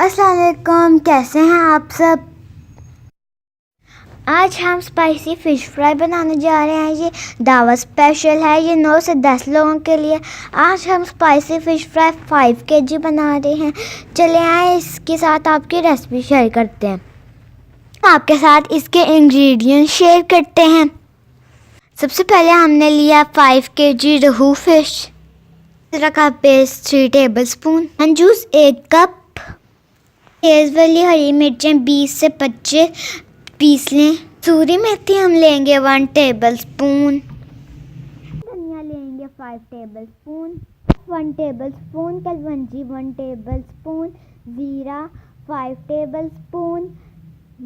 अस्सलाम वालेकुम, कैसे हैं आप सब। आज हम स्पाइसी फ़िश फ्राई बनाने जा रहे हैं। ये दावत स्पेशल है, ये 9 से 10 लोगों के लिए। आज हम स्पाइसी फ़िश फ्राई 5 kg बना रहे हैं। चले आए इसके साथ आपकी रेसिपी शेयर करते हैं। आपके साथ इसके इंग्रेडिएंट्स शेयर करते हैं। सबसे पहले हमने लिया 5 kg रोहू फ़िश, अदरक का पेस्ट 3 टेबलस्पून, जूस 1 कप, तेज़ वाली हरी मिर्चें 20 से 25 पीस लें। सूरी मेथी हम लेंगे 1 टेबलस्पून, धनिया लेंगे 5 टेबलस्पून, 1 टेबलस्पून कलवंजी 1 टेबलस्पून, ज़ीरा 5 टेबलस्पून,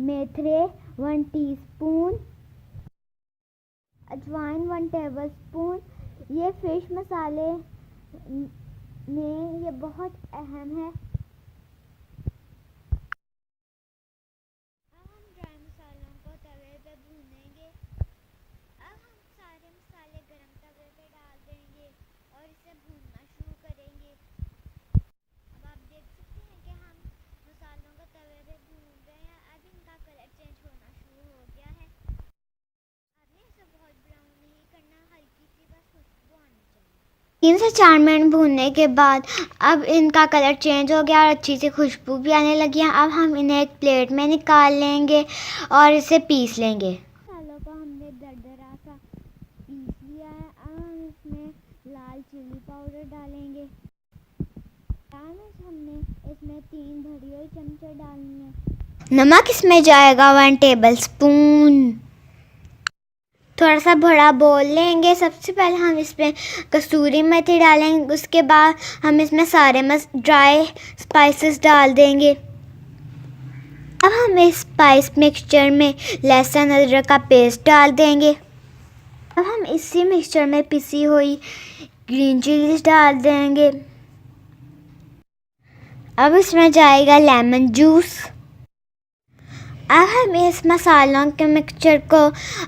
मेथरे 1 टीस्पून, अजवाइन 1 टेबलस्पून। ये फ़िश मसाले में ये बहुत अहम है। तीन से 4 मिनट भूनने के बाद अब इनका कलर चेंज हो गया और अच्छी सी खुशबू भी आने लगी है। अब हम इन्हें एक प्लेट में निकाल लेंगे और इसे पीस लेंगे। मसालों को हमने दरदरा सा पीस लिया है। अब हम इसमें लाल चिली पाउडर डालेंगे। हमने इसमें 3 भरी हुई चमचे डालनी है। नमक इसमें जाएगा 1 टेबलस्पून। थोड़ा सा बड़ा बोल लेंगे। सबसे पहले हम इसमें कसूरी मेथी डालेंगे, उसके बाद हम इसमें सारे ड्राई स्पाइसेस डाल देंगे। अब हम इस स्पाइस मिक्सचर में लहसुन अदरक का पेस्ट डाल देंगे। अब हम इसी मिक्सचर में पिसी हुई ग्रीन चिलीज डाल देंगे। अब इसमें जाएगा लेमन जूस। अब हम इस मसालों के मिक्सचर को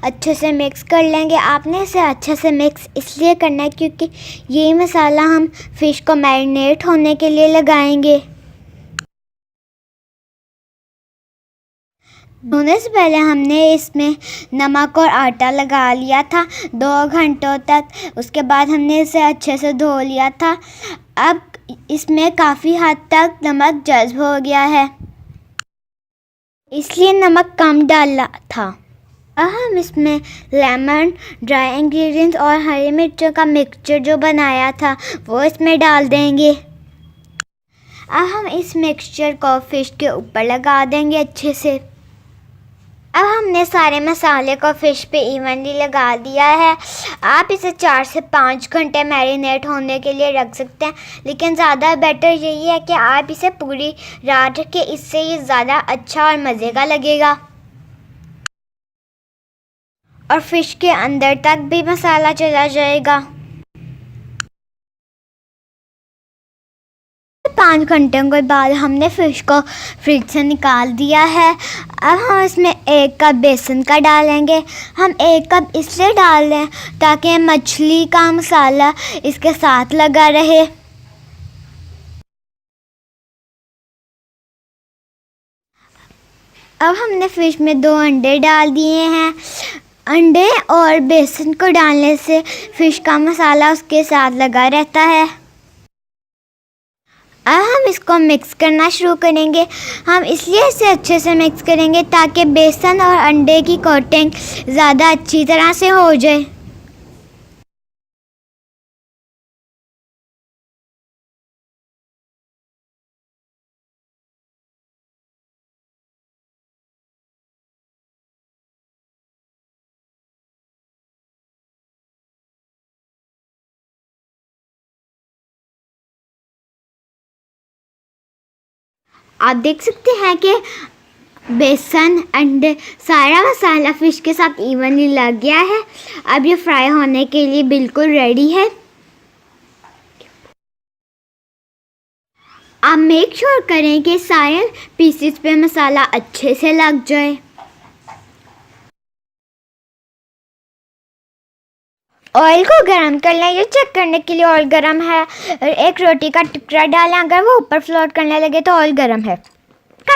अच्छे से मिक्स कर लेंगे। आपने इसे अच्छे से मिक्स इसलिए करना है क्योंकि ये मसाला हम फ़िश को मैरिनेट होने के लिए लगाएंगे। भूनने से पहले हमने इसमें नमक और आटा लगा लिया था 2 घंटों तक। उसके बाद हमने इसे अच्छे से धो लिया था। अब इसमें काफ़ी हद तक नमक जज़्ब हो गया है, इसलिए नमक कम डाला था। अब हम इसमें लेमन, ड्राई इंग्रेडिएंट्स और हरी मिर्चों का मिक्सचर जो बनाया था वो इसमें डाल देंगे। अब हम इस मिक्सचर को फ़िश के ऊपर लगा देंगे अच्छे से। अब हमने सारे मसाले को फ़िश पे इवनली लगा दिया है। आप इसे 4 से 5 घंटे मैरिनेट होने के लिए रख सकते हैं, लेकिन ज़्यादा बेटर यही है कि आप इसे पूरी रात रखें, इससे ये ज़्यादा अच्छा और मज़े का लगेगा और फ़िश के अंदर तक भी मसाला चला जाएगा। 5 घंटे के बाद हमने फ़िश को फ्रिज से निकाल दिया है। अब हम इसमें 1 कप बेसन का डालेंगे। हम 1 कप इसलिए डाल रहे हैं ताकि मछली का मसाला इसके साथ लगा रहे। अब हमने फ़िश में 2 अंडे डाल दिए हैं। अंडे और बेसन को डालने से फ़िश का मसाला उसके साथ लगा रहता है। अब हम इसको मिक्स करना शुरू करेंगे। हम इसलिए इसे अच्छे से मिक्स करेंगे ताकि बेसन और अंडे की कोटिंग ज़्यादा अच्छी तरह से हो जाए। आप देख सकते हैं कि बेसन, अंडे, सारा मसाला फ़िश के साथ इवनली लग गया है। अब ये फ्राई होने के लिए बिल्कुल रेडी है। आप मेक श्योर करें कि सारे पीसेस पे मसाला अच्छे से लग जाए। ऑयल को गर्म कर लें। ये चेक करने के लिए ऑयल गर्म है। एक रोटी का टुकड़ा डालें, अगर वो ऊपर फ्लोट करने लगे तो ऑयल गर्म है।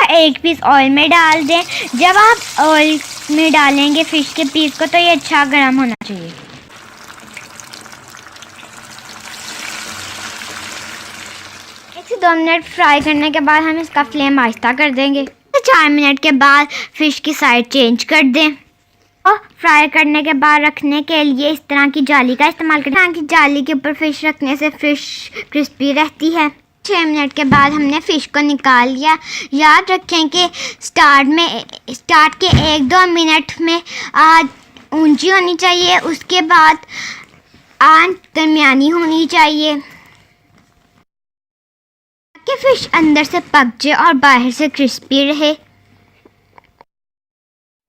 और एक पीस ऑयल में डाल दें। जब आप ऑयल में डालेंगे फ़िश के पीस को तो ये अच्छा गर्म होना चाहिए। 1 से 2 मिनट फ्राई करने के बाद हम इसका फ्लेम आहिस्ता कर देंगे। 4 मिनट के बाद फ़िश की साइड चेंज कर दें और फ्राई करने के बाद रखने के लिए इस तरह की जाली का इस्तेमाल करें। इस तरह की जाली के ऊपर फ़िश रखने से फ़िश क्रिस्पी रहती है। 6 मिनट के बाद हमने फ़िश को निकाल लिया। याद रखें कि स्टार्ट के 1-2 मिनट में आंच ऊंची होनी चाहिए, उसके बाद आंच दरमियानी होनी चाहिए ताकि फ़िश अंदर से पक जाए और बाहर से क्रिस्पी रहे।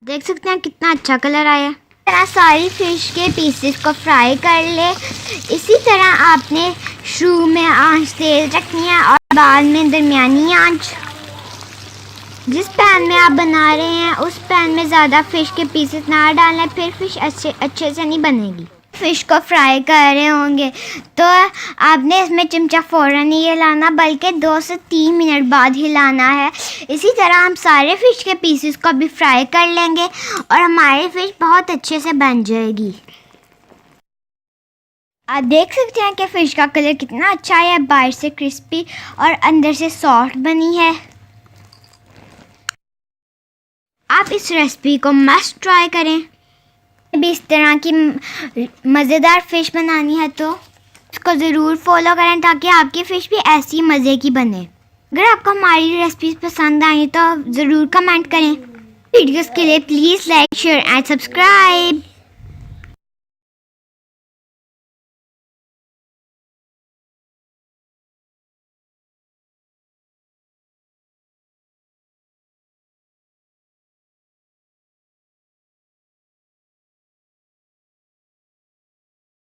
देख सकते हैं कितना अच्छा कलर आया। इस तरह सारी फ़िश के पीसेस को फ्राई कर ले। इसी तरह आपने शुरू में आंच तेज़ रखनी है और बाद में दरमियानी आंच। जिस पैन में आप बना रहे हैं उस पैन में ज़्यादा फ़िश के पीसेस ना डालें, फिर फ़िश अच्छे से नहीं बनेगी। फ़िश को फ्राई कर रहे होंगे तो आपने इसमें चिमटा फ़ौरन नहीं हिलाना, बल्कि 2 से 3 मिनट बाद हिलाना है। इसी तरह हम सारे फ़िश के पीसेस को भी फ्राई कर लेंगे और हमारी फ़िश बहुत अच्छे से बन जाएगी। आप देख सकते हैं कि फ़िश का कलर कितना अच्छा है, बाहर से क्रिस्पी और अंदर से सॉफ्ट बनी है। आप इस रेसिपी को मस्ट ट्राई करें। भी इस तरह की मज़ेदार फ़िश बनानी है तो इसको ज़रूर फॉलो करें ताकि आपकी फ़िश भी ऐसी मज़े की बने। अगर आपको हमारी रेसिपीज़ पसंद आई तो ज़रूर कमेंट करें। वीडियोस के लिए please like, share and subscribe.